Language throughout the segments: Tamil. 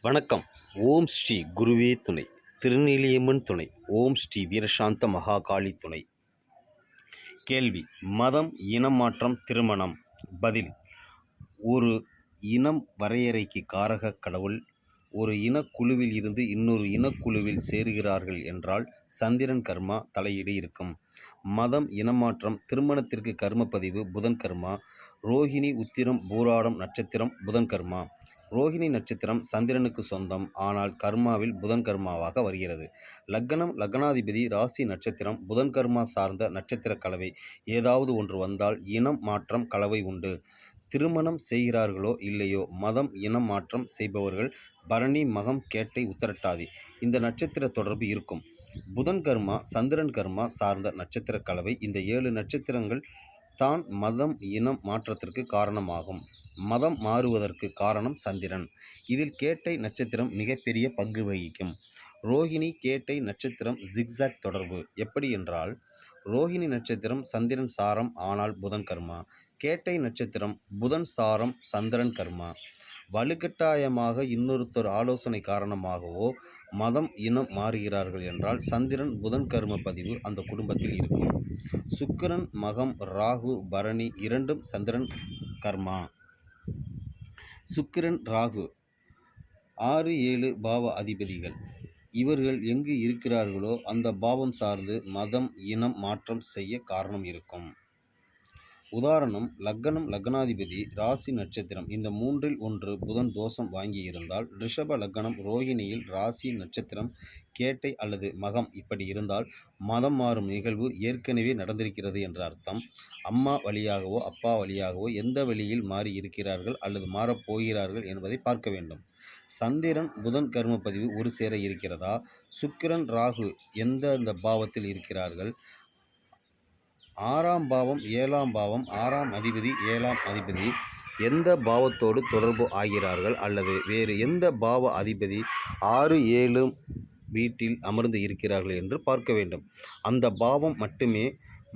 வணக்கம். ஓம் ஸ்ரீ குருவே துணை, திருநீலியம்மன் துணை, ஓம் ஸ்ரீ வீரசாந்த மகாகாளி துணை. கேள்வி: மதம், இனம் மாற்றம், திருமணம். பதில்: ஒரு இனம் வரையறைக்கு காரக கடவுள் ஒரு இனக்குழுவில் இருந்து இன்னொரு இனக்குழுவில் சேருகிறார்கள் என்றால் சந்திரன் கர்மா தலையீடு இருக்கும். மதம், இனமாற்றம், திருமணத்திற்கு கர்ம பதிவு புதன் கர்மா. ரோகிணி, உத்திரம், பூராடம் நட்சத்திரம் புதன் கர்மா. ரோகிணி நட்சத்திரம் சந்திரனுக்கு சொந்தம், ஆனால் கர்மாவில் புதன் கர்மாவாக வருகிறது. லக்னம், லக்னாதிபதி, ராசி, நட்சத்திரம் புதன் கர்மா சார்ந்த நட்சத்திர கலவை ஏதாவது ஒன்று வந்தால் இனம் மாற்றம் கலவை உண்டு. திருமணம் செய்கிறார்களோ இல்லையோ, மதம், இனம் மாற்றம் செய்பவர்கள் பரணி, மகம், கேட்டை, உத்திரட்டாதி இந்த நட்சத்திர தொடர்பு இருக்கும். புதன் கர்மா, சந்திரன் கர்மா சார்ந்த நட்சத்திர கலவை இந்த 7 நட்சத்திரங்கள் தான் மதம், இனம் மாற்றத்திற்கு காரணமாகும். மதம் மாறுவதற்கு காரணம் சந்திரன். இதில் கேட்டை நட்சத்திரம் மிகப்பெரிய பங்கு வகிக்கும். ரோகிணி, கேட்டை நட்சத்திரம் ஜிக்ஸாக் தொடர்பு. எப்படி என்றால், ரோகிணி நட்சத்திரம் சந்திரன் சாரம், ஆனால் புதன் கர்மா. கேட்டை நட்சத்திரம் புதன் சாரம், சந்திரன் கர்மா. வலுக்கட்டாயமாக இன்னொருத்தர் ஆலோசனை காரணமாகவோ மதம், இனம் மாறுகிறார்கள் என்றால் சந்திரன் புதன் கர்ம பதிவு அந்த குடும்பத்தில் இருக்கும். சுக்கிரன், மகம், ராகு, பரணி இரண்டும் சந்திரன் கர்மா. சுக்கிரன், ராகு 6, 7 பாவ அதிபதிகள். இவர்கள் எங்கு இருக்கிறார்களோ அந்த பாவம் சார்ந்து மதம், இனம் மாற்றம் செய்ய காரணம் இருக்கும். உதாரணம்: லக்னம், லக்னாதிபதி, ராசி, நட்சத்திரம் இந்த மூன்றில் ஒன்று புதன் தோஷம் வாங்கியிருந்தால், ரிஷப லக்னம், ரோகிணியில் ராசி, நட்சத்திரம் கேட்டை அல்லது மகம் இப்படி இருந்தால் மதம் மாறும் நிகழ்வு ஏற்கனவே நடந்திருக்கிறது என்ற அர்த்தம். அம்மா வழியாகவோ அப்பா வழியாகவோ எந்த வழியில் மாறி இருக்கிறார்கள் அல்லது மாறப்போகிறார்கள் என்பதை பார்க்க வேண்டும். சந்திரன் புதன் கர்ம பதிவு ஒரு சேர இருக்கிறதா? சுக்கிரன், ராகு எந்தெந்த பாவத்தில் இருக்கிறார்கள்? 6ஆம் பாவம், 7ஆம் பாவம், 6ஆம் அதிபதி, 7ஆம் அதிபதி எந்த பாவத்தோடு தொடர்பு ஆகிறார்கள் அல்லது வேறு எந்த பாவ அதிபதி 6, 7 வீட்டில் அமர்ந்து இருக்கிறார்கள் என்று பார்க்க வேண்டும். அந்த பாவம் மட்டுமே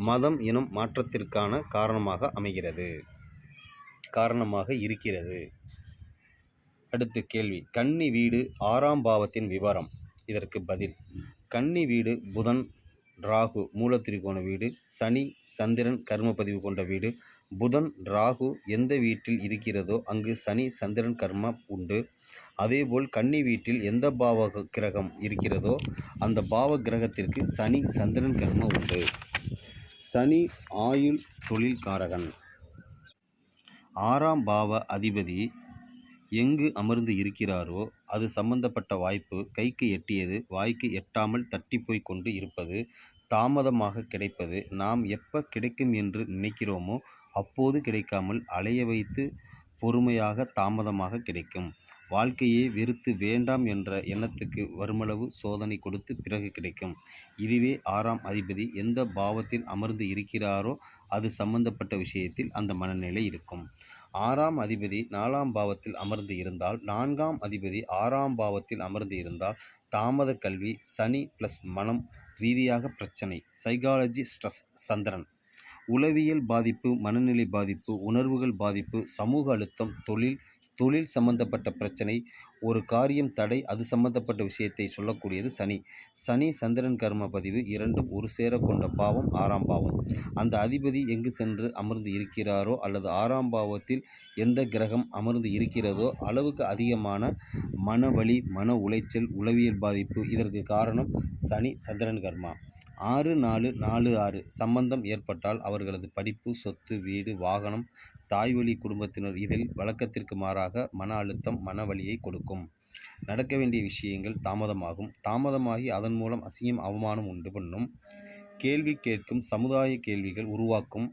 மதம், இனம் மாற்றத்திற்கான காரணமாக இருக்கிறது. அடுத்த கேள்வி: கன்னி வீடு 6ஆம் பாவத்தின் விவரம். இதற்கு பதில்: கன்னி வீடு புதன், ராகு மூலத்திரிகோண வீடு, சனி, சந்திரன் கர்மப்பதிவு கொண்ட வீடு. புதன், ராகு எந்த வீட்டில் இருக்கிறதோ அங்கு சனி, சந்திரன் கர்மா உண்டு. அதேபோல் கன்னி வீட்டில் எந்த பாவ கிரகம் இருக்கிறதோ அந்த பாவ கிரகத்திற்கு சனி, சந்திரன் கர்மா உண்டு. சனி ஆயுள் தொழில் காரகன். 6ஆம் பாவ அதிபதி எங்கு அமர்ந்து இருக்கிறாரோ அது சம்பந்தப்பட்ட வாய்ப்பு கைக்கு எட்டியது வாய்க்கு எட்டாமல் தட்டிப்போய் கொண்டு இருப்பது, தாமதமாக கிடைப்பது, நாம் எப்ப கிடைக்கும் என்று நினைக்கிறோமோ அப்போது கிடைக்காமல் அலைய வைத்து பொறுமையாக தாமதமாக கிடைக்கும். வாழ்க்கையை வெறுத்து வேண்டாம் என்ற எண்ணத்துக்கு வருமளவு சோதனை கொடுத்து பிறகு கிடைக்கும். இதுவே 6ஆம் அதிபதி எந்த பாவத்தில் அமர்ந்து இருக்கிறாரோ அது சம்பந்தப்பட்ட விஷயத்தில் அந்த மனநிலை இருக்கும். 6ஆம் அதிபதி 4ஆம் பாவத்தில் அமர்ந்து இருந்தால், 4ஆம் அதிபதி 6ஆம் பாவத்தில் அமர்ந்து இருந்தால் தாமத கல்வி, சனி பிளஸ் மனம் ரீதியாக பிரச்சனை, சைக்காலஜி ஸ்ட்ரெஸ், சந்திரன் உளவியல் பாதிப்பு, மனநிலை பாதிப்பு, உணர்வுகள் பாதிப்பு, சமூக அழுத்தம், தொழில் சம்பந்தப்பட்ட பிரச்சனை, ஒரு காரியம் தடை, அது சம்பந்தப்பட்ட விஷயத்தை சொல்லக்கூடியது சனி. சனி, சந்திரன் கர்ம பதிவு இரண்டும் ஒரு சேர கொண்ட பாவம் 6ஆம் பாவம். அந்த அதிபதி எங்கு சென்று அமர்ந்து இருக்கிறாரோ அல்லது 6ஆம் பாவத்தில் எந்த கிரகம் அமர்ந்து இருக்கிறதோ அளவுக்கு அதிகமான மனவலி, மன உளைச்சல், உளவியல் பாதிப்பு. இதற்கு காரணம் சனி, சந்திரன் கர்மா. 6, 4, 4, 6 சம்பந்தம் ஏற்பட்டால் அவர்களது படிப்பு, சொத்து, வீடு, வாகனம், தாய்வழி குடும்பத்தினர் இதில் வழக்கத்திற்கு மாறாக மன அழுத்தம், மனவலியை கொடுக்கும். நடக்க வேண்டிய விஷயங்கள் தாமதமாகி அதன் மூலம் அசிங்கம், அவமானம் உண்டு பண்ணும். கேள்வி கேட்கும் சமுதாய கேள்விகள் உருவாக்கும்.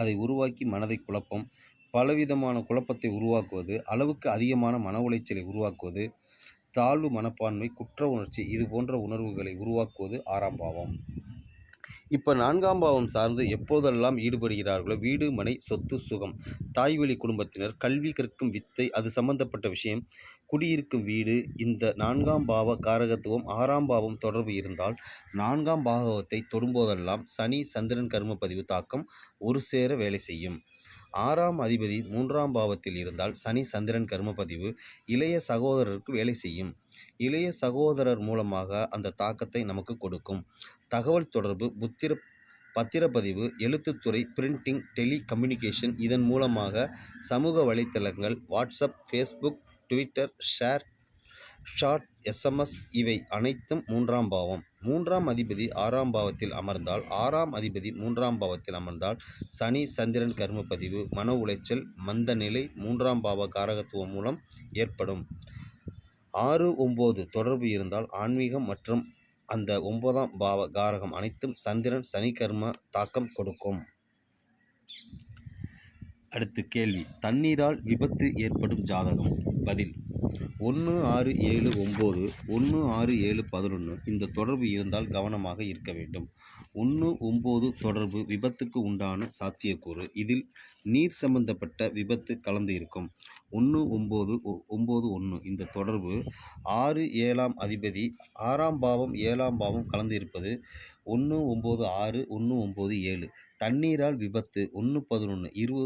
அதை உருவாக்கி மனதை குழப்பம், பலவிதமான குழப்பத்தை உருவாக்குவது, அளவுக்கு அதிகமான மன உளைச்சலை உருவாக்குவது, தாழ்வு மனப்பான்மை, குற்ற உணர்ச்சி இது போன்ற உணர்வுகளை உருவாக்குவது 6ஆம் பாவம். இப்போ 4ஆம் பாவம் சார்ந்து எப்போதெல்லாம் ஈடுபடுகிறார்களோ வீடு, மனை, சொத்து, சுகம், தாய்வழி குடும்பத்தினர், கல்வி கற்கும் வித்தை, அது சம்பந்தப்பட்ட விஷயம், குடியிருக்கும் வீடு, இந்த 4ஆம் பாவ காரகத்துவம் 6ஆம் பாவம் தொடர்பு இருந்தால் 4ஆம் பாவத்தை தொடும்போதெல்லாம் சனி, சந்திரன் கர்ம பதிவு தாக்கம் ஒரு சேர வேலை செய்யும். 6ஆம் அதிபதி 3ஆம் பாவத்தில் இருந்தால் சனி சந்திரன் கர்மப்பதிவு இளைய சகோதரருக்கு வேலை செய்யும். இளைய சகோதரர் மூலமாக அந்த தாக்கத்தை நமக்கு கொடுக்கும். தகவல் தொடர்பு, பத்திரப்பதிவு, எழுத்துத்துறை, பிரிண்டிங், டெலி கம்யூனிகேஷன், இதன் மூலமாக சமூக வலைத்தளங்கள், WhatsApp, Facebook, Twitter, short, SMS இவை அனைத்தும் 3ஆம் பாவம். 3ஆம் அதிபதி 6ஆம் பாவத்தில் அமர்ந்தால் 6ஆம் அதிபதி 3ஆம் பாவத்தில் அமர்ந்தால் சனி சந்திரன் கர்மப்பதிவு, மன உளைச்சல், மந்த நிலை 3ஆம் பாவ காரகத்துவம் மூலம் ஏற்படும். 6-9 தொடர்பு இருந்தால் ஆன்மீகம் மற்றும் அந்த 9ஆம் பாவ காரகம் அனைத்தும் சந்திரன் சனி கர்ம தாக்கம் கொடுக்கும். அடுத்து கேள்வி, தண்ணீரால் விபத்து ஏற்படும் ஜாதகம். பதில்: 1, 6, 7, 9, 1, 6, 7, 11 இந்த தொடர்பு இருந்தால் கவனமாக இருக்க வேண்டும். 1, 9 தொடர்பு விபத்துக்கு உண்டான சாத்தியக்கூறு. இதில் நீர் சம்பந்தப்பட்ட விபத்து கலந்து இருக்கும். 1, 9, 9, 1 இந்த தொடர்பு 6, 7ஆம் அதிபதி 6ஆம் பாவம் 7ஆம் பாவம் கலந்து இருப்பது. 1, 9, 6, 1, 9, 7 தண்ணீரால் விபத்து. 1, 11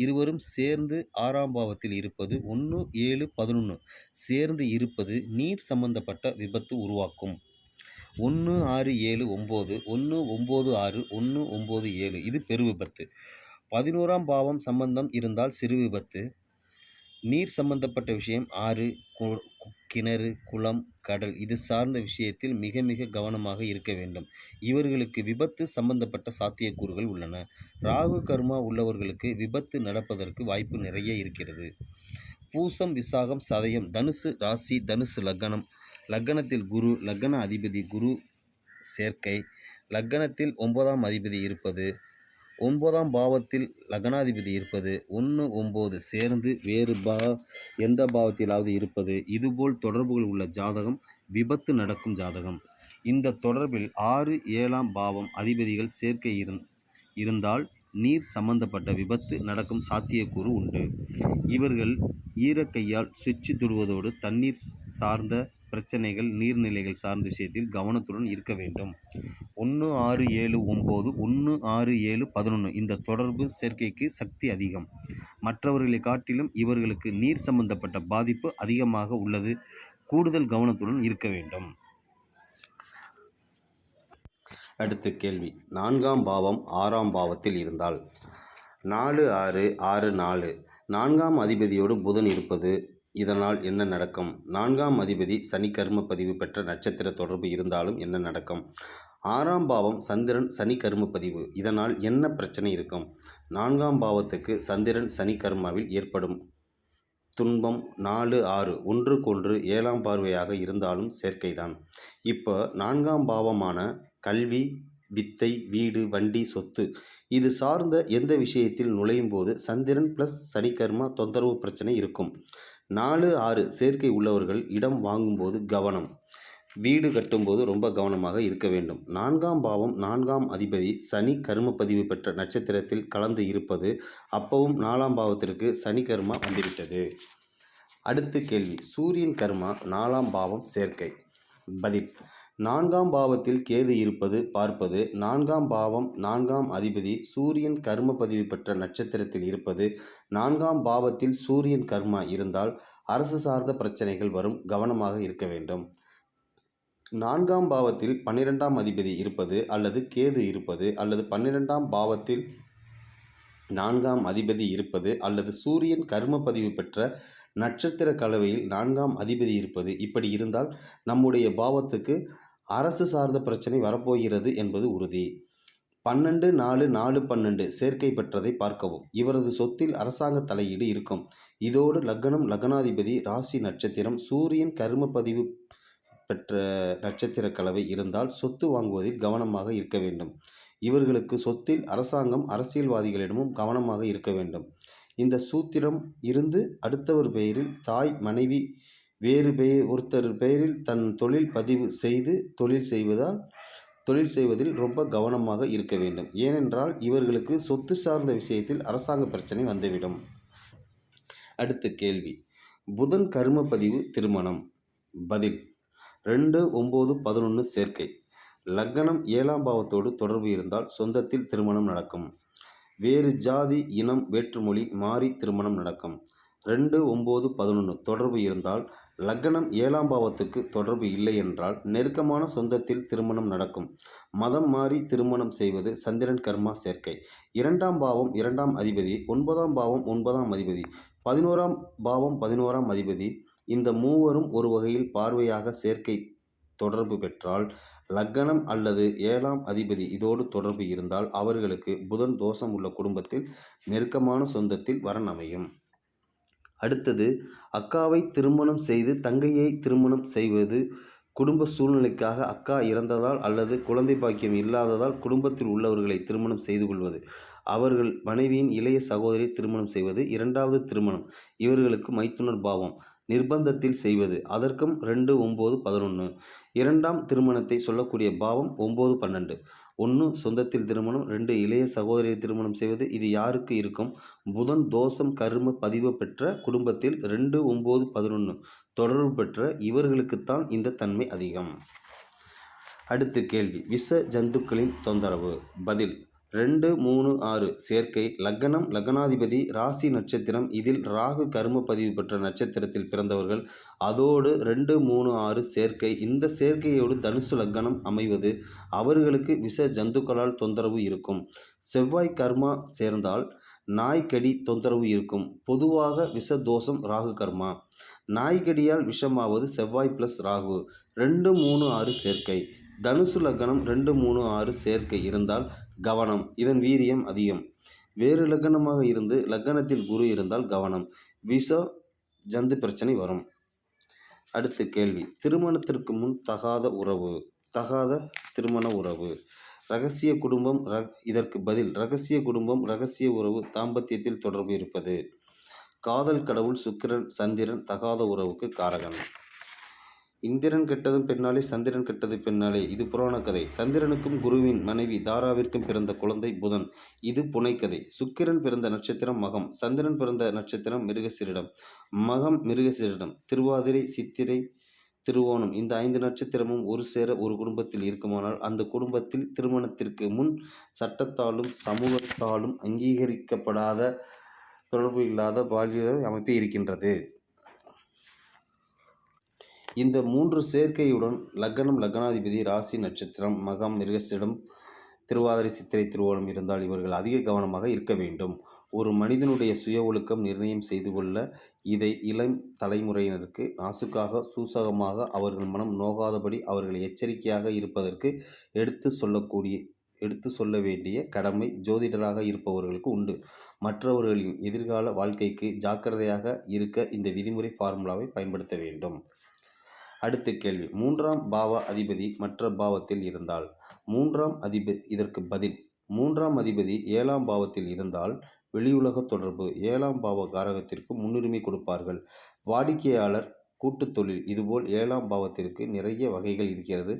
இருவரும் சேர்ந்து 6ஆம் பாவத்தில் இருப்பது. 1, 7, 11 சேர்ந்து இருப்பது நீர் சம்பந்தப்பட்ட விபத்து உருவாக்கும். 1, 6, 7, 9, 1, 9, 6, 1, 9, 7 இது பெரு விபத்து. 11ஆம் பாவம் சம்பந்தம் இருந்தால் சிறு விபத்து. நீர் சம்பந்தப்பட்ட விஷயம் ஆறு, கிணறு, குளம், கடல் இது சார்ந்த விஷயத்தில் மிக மிக கவனமாக இருக்க வேண்டும். இவர்களுக்கு விபத்து சம்பந்தப்பட்ட சாத்தியக்கூறுகள் உள்ளன. ராகு கர்மா உள்ளவர்களுக்கு விபத்து நடப்பதற்கு வாய்ப்பு நிறைய இருக்கிறது. பூசம், விசாகம், சதயம் தனுசு ராசி, தனுசு லக்னம், லக்னத்தில் குரு, லக்ன அதிபதி குரு சேர்க்கை, லக்னத்தில் 9ஆம் அதிபதி இருப்பது, 9ஆம் பாவத்தில் லக்னாதிபதி இருப்பது, 1, 9 சேர்ந்து வேறு எந்த பாவத்திலாவது இருப்பது, இதுபோல் தொடர்புகள் உள்ள ஜாதகம் விபத்து நடக்கும் ஜாதகம். இந்த தொடர்பில் 6, 7ஆம் பாவம் அதிபதிகள் சேர்க்கை இருந்தால் நீர் சம்பந்தப்பட்ட விபத்து நடக்கும் சாத்தியக்கூறு உண்டு. இவர்கள் ஈரக்கையால் சுவிட்ச் தொடுவதோடு தண்ணீர் சார்ந்த பிரச்சனைகள், நீர்நிலைகள் சார்ந்த விஷயத்தில் கவனத்துடன் இருக்க வேண்டும். 1, 6, 7, 9, 1, 6, 7, 11 இந்த தொடர்பு சேர்க்கைக்கு சக்தி அதிகம். மற்றவர்களை காட்டிலும் இவர்களுக்கு நீர் சம்பந்தப்பட்ட பாதிப்பு அதிகமாக உள்ளது. கூடுதல் கவனத்துடன் இருக்க வேண்டும். அடுத்த கேள்வி, 4ஆம் பாவம் 6ஆம் பாவத்தில் இருந்தால் 4, 6, 6, 4 4ஆம் அதிபதியோடு புதன் இருப்பது. இதனால் என்ன நடக்கும்? 4ஆம் அதிபதி சனி கர்ம பதிவு பெற்ற நட்சத்திர தொடர்பு இருந்தாலும் என்ன நடக்கும்? 6ஆம் பாவம் சந்திரன் சனி கர்ம பதிவு. இதனால் என்ன பிரச்சனை இருக்கும்? 4ஆம் பாவத்துக்கு சந்திரன் சனி கர்மாவில் ஏற்படும் துன்பம் 4, 6 ஒன்றுக்கொன்று 7ஆம் பார்வையாக இருந்தாலும் சேர்க்கைதான். இப்போ 4ஆம் பாவமான கல்வி, வித்தை, வீடு, வண்டி, சொத்து இது சார்ந்த எந்த விஷயத்தில் நுழையும் போது சந்திரன் ப்ளஸ் சனி கர்மா தொந்தரவு பிரச்சனை இருக்கும். 4, 6 சேர்க்கை உள்ளவர்கள் இடம் வாங்கும்போது கவனம், வீடு கட்டும்போது ரொம்ப கவனமாக இருக்க வேண்டும். 4ஆம் பாவம் 4ஆம் அதிபதி சனி கர்ம பதிவு பெற்ற நட்சத்திரத்தில் கலந்து இருப்பது. அப்பவும் 4ஆம் பாவத்திற்கு சனி கர்மா வந்துவிட்டது. அடுத்த கேள்வி, சூரியன் கர்மா 4ஆம் பாவம் சேர்க்கை. பதில்: 4ஆம் பாவத்தில் கேது இருப்பது பார்ப்பது. 4ஆம் பாவம் 4ஆம் அதிபதி சூரியன் கர்ம பதிவு பெற்ற நட்சத்திரத்தில் இருப்பது. 4ஆம் பாவத்தில் சூரியன் கர்மா இருந்தால் அரசு சார்ந்த பிரச்சனைகள் வரும். கவனமாக இருக்க வேண்டும். 4ஆம் பாவத்தில் 12ஆம் அதிபதி இருப்பது அல்லது கேது இருப்பது அல்லது 12ஆம் பாவத்தில் 4ஆம் அதிபதி இருப்பது அல்லது சூரியன் கர்ம பதிவு பெற்ற நட்சத்திர கலவையில் 4ஆம் அதிபதி இருப்பது இப்படி இருந்தால் நம்முடைய பாவத்துக்கு அரசு சார்ந்த பிரச்சனை வரப்போகிறது என்பது உறுதி. 12, 4, 4, 12 சேர்க்கை பெற்றதை பார்க்கவும். இவரது சொத்தில் அரசாங்க தலையீடு இருக்கும். இதோடு லக்னம், லக்னாதிபதி, ராசி, நட்சத்திரம், சூரியன் கர்ம பதிவு பெற்ற நட்சத்திர கலவை இருந்தால் சொத்து வாங்குவதில் கவனமாக இருக்க வேண்டும். இவர்களுக்கு சொத்தில் அரசாங்கம், அரசியல்வாதிகளிடமும் கவனமாக இருக்க வேண்டும். இந்த சூத்திரம் இருந்து அடுத்தவர் பெயரில் தாய், மனைவி வேறு ஒருத்தர் பெயரில் தன் தொழில் பதிவு செய்து தொழில் செய்வதில் ரொம்ப கவனமாக இருக்க வேண்டும். ஏனென்றால் இவர்களுக்கு சொத்து சார்ந்த விஷயத்தில் அரசாங்க பிரச்சனை வந்துவிடும். அடுத்த கேள்வி, புதன் கர்ம பதிவு திருமணம். பதில்: 2, 9, 11 சேர்க்கை. லக்னம் 7ஆம் பாவத்தோடு தொடர்பு இருந்தால் சொந்தத்தில் திருமணம் நடக்கும். வேறு ஜாதி இனம் வேற்றுமொழி மாறி திருமணம் நடக்கும். 2, 9, 11 தொடர்பு இருந்தால், லக்னம் 7ஆம் பாவத்துக்கு தொடர்பு இல்லை என்றால் நெருக்கமான சொந்தத்தில் திருமணம் நடக்கும். மதம் மாறி திருமணம் செய்வது சந்திரன் கர்மா சேர்க்கை. 2ஆம் பாவம் 2ஆம் அதிபதி, 9ஆம் பாவம் 9ஆம் அதிபதி, 11ஆம் பாவம் 11ஆம் அதிபதி, இந்த மூவரும் ஒரு வகையில் பார்வையாக சேர்க்கை தொடர்பு பெற்றால், லக்னம் அல்லது 7ஆம் அதிபதி இதோடு தொடர்பு இருந்தால் அவர்களுக்கு புதன் தோஷம் உள்ள குடும்பத்தில் நெருக்கமான சொந்தத்தில் வரன் அமையும். அடுத்தது, அக்காவை திருமணம் செய்து தங்கையை திருமணம் செய்வது குடும்ப சூழ்நிலைக்காக அக்கா இறந்ததால் அல்லது குழந்தை பாக்கியம் இல்லாததால் குடும்பத்தில் உள்ளவர்களை திருமணம் செய்து கொள்வது. அவர்கள் மனைவியின் இளைய சகோதரி திருமணம் செய்வது 2வது திருமணம். இவர்களுக்கு மைத்துனர் பாவம் நிர்பந்தத்தில் செய்வது. அதற்கும் 2, 9, 11. 2ஆம் திருமணத்தை சொல்லக்கூடிய பாவம் 9, 12. 1 சொந்தத்தில் திருமணம், 2 இளைய சகோதரியை திருமணம் செய்வது. இது யாருக்கு இருக்கும்? புதன் தோஷம் கர்ம பதிவு பெற்ற குடும்பத்தில் 2, 9, 11 தொடர்பு பெற்ற இவர்களுக்குத்தான் இந்த தன்மை அதிகம். அடுத்து கேள்வி, விஷ ஜந்துக்களின் தொந்தரவு. பதில், 2, 3, 6 சேர்க்கை லக்னம் லக்னாதிபதி ராசி நட்சத்திரம். இதில் ராகு கர்ம பதிவு பெற்ற நட்சத்திரத்தில் பிறந்தவர்கள். அதோடு 2, 3, 6 சேர்க்கை. இந்த சேர்க்கையோடு தனுசு லக்னம் அமைவது அவர்களுக்கு விஷ ஜந்துக்களால் தொந்தரவு இருக்கும். செவ்வாய் கர்மா சேர்ந்தால் நாய்க்கடி தொந்தரவு இருக்கும். பொதுவாக விஷ தோஷம் ராகு கர்மா. நாய்க்கடியால் விஷமாவது செவ்வாய் பிளஸ் ராகு. 2, 3, 6 சேர்க்கை. தனுசு லக்னம் 2, 3, 6 சேர்க்கை இருந்தால் கவனம். இதன் வீரியம் அதிகம். வேறு லக்னமாக இருந்து லக்னத்தில் குரு இருந்தால் கவனம். விஷ ஜந்து பிரச்சனை வரும். அடுத்த கேள்வி, திருமணத்திற்கு முன் தகாத உறவு. தகாத திருமண உறவு. ரகசிய குடும்பம். இதற்கு பதில், ரகசிய குடும்பம் ரகசிய உறவு தாம்பத்தியத்தில் தொடர்பு இருப்பது. காதல் கடவுள் சுக்கிரன் சந்திரன் தகாத உறவுக்கு காரகன். இந்திரன் கெட்டதும் பெண்ணாலே சந்திரன் கெட்டது பெண்ணாலே. இது புராண கதை. சந்திரனுக்கும் குருவின் மனைவி தாராவிற்கும் பிறந்த குழந்தை புதன். இது புனைக்கதை. சுக்கிரன் பிறந்த நட்சத்திரம் மகம். சந்திரன் பிறந்த நட்சத்திரம் மிருகசீரிடம். மகம் மிருகசீரிடம், திருவாதிரை சித்திரை திருவோணம் இந்த 5 நட்சத்திரமும் ஒரு சேர ஒரு குடும்பத்தில் இருக்குமானால் அந்த குடும்பத்தில் திருமணத்திற்கு முன் சட்டத்தாலும் சமூகத்தாலும் அங்கீகரிக்கப்படாத தொடர்பு இல்லாத பாலியல் அமைப்பு இருக்கின்றது. இந்த 3 சேர்க்கையுடன் லக்னம் லக்னாதிபதி ராசி நட்சத்திரம் மகம் மிருகசீரிடம் திருவாதிரை சித்திரை திருவோணம் இருந்தால் இவர்கள் அதிக கவனமாக இருக்க வேண்டும். ஒரு மனிதனுடைய சுய ஒழுக்கம் நிர்ணயம் செய்து கொள்ள இதை இளம் தலைமுறையினருக்கு நாசுக்காக சூசகமாக அவர்கள் மனம் நோகாதபடி அவர்கள் எச்சரிக்கையாக இருப்பதற்கு எடுத்து சொல்ல வேண்டிய கடமை ஜோதிடராக இருப்பவர்களுக்கு உண்டு. மற்றவர்களின் எதிர்கால வாழ்க்கைக்கு ஜாக்கிரதையாக இருக்க இந்த விதிமுறை ஃபார்முலாவை பயன்படுத்த வேண்டும். அடுத்த கேள்வி, 3ஆம் பாவ அதிபதி மற்ற பாவத்தில் இருந்தால். 3ஆம் அதிபதி. இதற்கு பதில், 3ஆம் அதிபதி 7ஆம் பாவத்தில் இருந்தால் வெளியுலக தொடர்பு 7ஆம் பாவ காரகத்திற்கு முன்னுரிமை கொடுப்பார்கள். வாடிக்கையாளர் கூட்டு தொழில் இதுபோல் 7ஆம் பாவத்திற்கு நிறைய வகைகள் இருக்கிறது.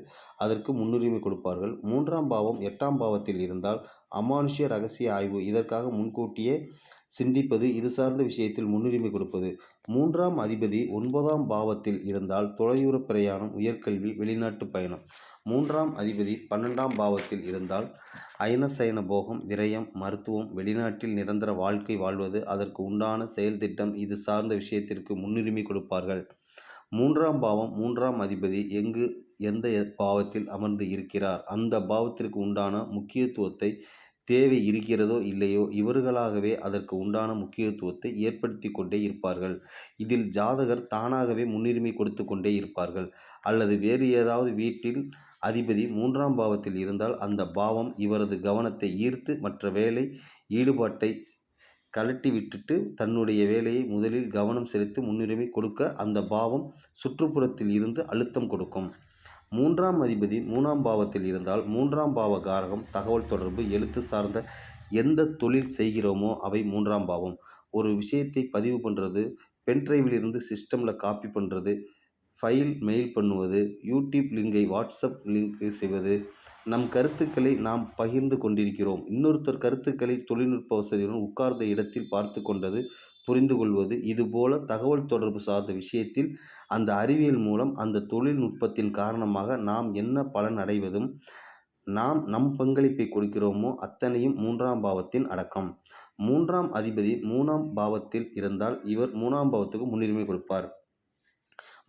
அதற்கு முன்னுரிமை கொடுப்பார்கள். 3ஆம் பாவம் 8ஆம் பாவத்தில் இருந்தால் அமானுஷ்ய ரகசிய ஆய்வு இதற்காக முன்கூட்டியே சிந்திப்பது, இது சார்ந்த விஷயத்தில் முன்னுரிமை கொடுப்பது. 3ஆம் அதிபதி 9ஆம் பாவத்தில் இருந்தால் தொலைதூர பிரயாணம், உயர்கல்வி, வெளிநாட்டு பயணம். 3ஆம் அதிபதி 12ஆம் பாவத்தில் இருந்தால் அயனசயன போகம், விரயம், மருத்துவம், வெளிநாட்டில் நிரந்தர வாழ்க்கை வாழ்வது, அதற்கு உண்டான செயல் திட்டம், இது சார்ந்த விஷயத்திற்கு முன்னுரிமை கொடுப்பார்கள். 3ஆம் பாவம் 3ஆம் அதிபதி எந்த பாவத்தில் அமர்ந்து இருக்கிறார் அந்த பாவத்திற்கு உண்டான முக்கியத்துவத்தை தேவை இருக்கிறதோ இல்லையோ இவர்களாகவே அதற்கு உண்டான முக்கியத்துவத்தை ஏற்படுத்தி கொண்டே இருப்பார்கள். இதில் ஜாதகர் தானாகவே முன்னுரிமை கொடுத்து கொண்டே இருப்பார்கள். அல்லது வேறு ஏதாவது வீட்டில் அதிபதி 3ஆம் பாவத்தில் இருந்தால் அந்த பாவம் இவரது கவனத்தை ஈர்த்து மற்ற வேலை ஈடுபாட்டை கழட்டி விட்டுட்டு தன்னுடைய வேலையை முதலில் கவனம் செலுத்தி முன்னுரிமை கொடுக்க அந்த பாவம் சுற்றுப்புறத்தில் இருந்து அழுத்தம் கொடுக்கும். 3ஆம் அதிபதி 3ஆம் பாவத்தில் இருந்தால் 3ஆம் பாவ காரகம் தகவல் தொடர்பு, எழுத்து சார்ந்த எந்த தொழில் செய்கிறோமோ அவை 3ஆம் பாவம். ஒரு விஷயத்தை பதிவு பண்ணுறது, பென்ட்ரைவில் இருந்து சிஸ்டமில் காப்பி பண்ணுறது, ஃபைல் மெயில் பண்ணுவது, யூடியூப் லிங்கை வாட்ஸ்அப் லிங்க் செய்வது, நம் கருத்துக்களை நாம் பகிர்ந்து கொண்டிருக்கிறோம், இன்னொருத்தர் கருத்துக்களை தொழில்நுட்ப வசதியுடன் உட்கார்ந்த இடத்தில் பார்த்து கொண்டது புரிந்து கொள்வது, இதுபோல தகவல் தொடர்பு சார்ந்த விஷயத்தில் அந்த அறிவியல் மூலம் அந்த தொழில்நுட்பத்தின் காரணமாக நாம் என்ன பலன் அடைவதும் நாம் நம் பங்களிப்பை கொடுக்கிறோமோ அத்தனையும் 3ஆம் பாவத்தின் அடக்கம். 3ஆம் அதிபதி 3ஆம் பாவத்தில் இருந்தால் இவர் 3ஆம் பாவத்துக்கு முன்னுரிமை கொடுப்பார்.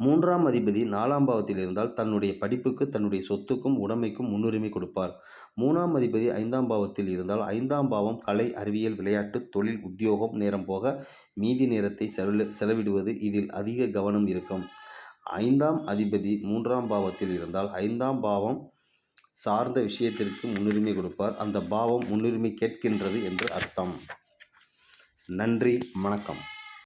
3ஆம் அதிபதி 4ஆம் பாவத்தில் இருந்தால் தன்னுடைய படிப்புக்கு, தன்னுடைய சொத்துக்கும், உடைமைக்கும் முன்னுரிமை கொடுப்பார். 3ஆம் அதிபதி 5ஆம் பாவத்தில் இருந்தால் 5ஆம் பாவம் கலை, அறிவியல், விளையாட்டு, தொழில், உத்தியோகம் நேரம் போக மீதி நேரத்தை செலவிடுவது இதில் அதிக கவனம் இருக்கும். 5ஆம் அதிபதி 3ஆம் பாவத்தில் இருந்தால் 5ஆம் பாவம் சார்ந்த விஷயத்திற்கு முன்னுரிமை கொடுப்பார். அந்த பாவம் முன்னுரிமை கேட்கின்றது என்று அர்த்தம். நன்றி, வணக்கம்.